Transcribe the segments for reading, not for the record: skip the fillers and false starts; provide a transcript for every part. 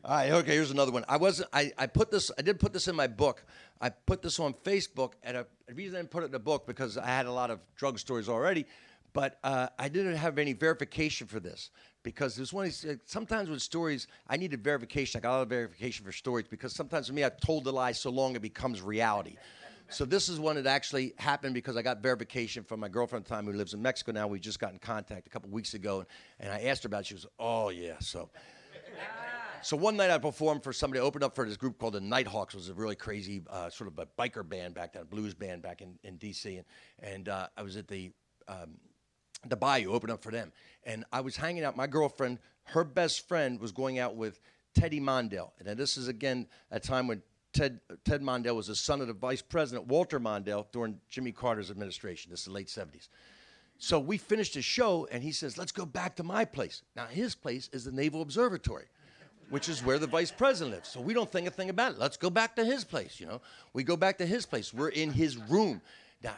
All right, okay, here's another one. I did put this in my book. I put this on Facebook, and the reason I didn't put it in the book because I had a lot of drug stories already, but I didn't have any verification for this because there's one. Sometimes with stories, I needed verification. I got a lot of verification for stories because sometimes for me, I've told the lie so long it becomes reality. So this is one that actually happened because I got verification from my girlfriend at the time who lives in Mexico now. We just got in contact a couple weeks ago, and I asked her about it. She was, oh, yeah, So one night I performed for somebody. I opened up for this group called the Nighthawks. It was a really crazy sort of a biker band back then, a blues band back in D.C. And I was at the Bayou, opened up for them. And I was hanging out. My girlfriend, her best friend was going out with Teddy Mondale. And this is, again, a time when Ted Mondale was the son of the vice president, Walter Mondale, during Jimmy Carter's administration. This is the late 70s. So we finished the show, and he says, let's go back to my place. Now, his place is the Naval Observatory, which is where the vice president lives. So we don't think a thing about it. Let's go back to his place, We go back to his place. We're in his room. Now,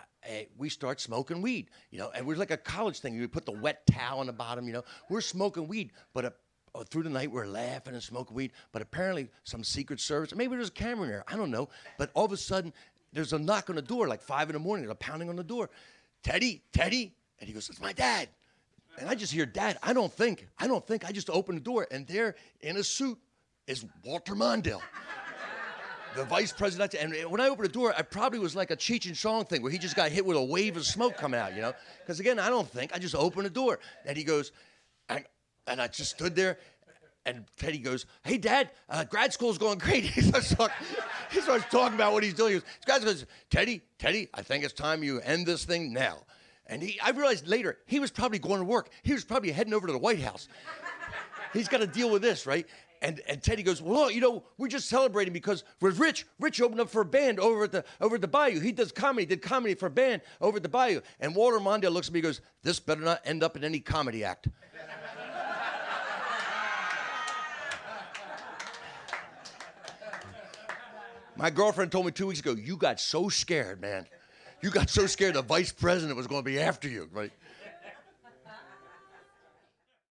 we start smoking weed, and we're like a college thing. We put the wet towel on the bottom, We're smoking weed, but through the night we're laughing and smoking weed. But apparently some Secret Service, maybe there's a camera in there, I don't know. But all of a sudden, there's a knock on the door, like 5 in the morning. They're pounding on the door. Teddy. And he goes, it's my dad. And I just hear, Dad, I don't think. I just open the door, and there in a suit is Walter Mondale, the vice president. And when I opened the door, I probably was like a Cheech and Chong thing where he just got hit with a wave of smoke coming out, Because, again, I don't think. I just opened the door. And he goes, and I just stood there, and Teddy goes, hey, Dad, grad school's going great. He starts talking about what he's doing. He goes, Teddy, I think it's time you end this thing now. And I realized later, he was probably going to work. He was probably heading over to the White House. He's got to deal with this, right? And Teddy goes, well, we're just celebrating because with Rich opened up for a band over at the Bayou. He did comedy for a band over at the Bayou. And Walter Mondale looks at me and goes, this better not end up in any comedy act. My girlfriend told me 2 weeks ago, you got so scared, man. You got so scared the vice president was going to be after you, right?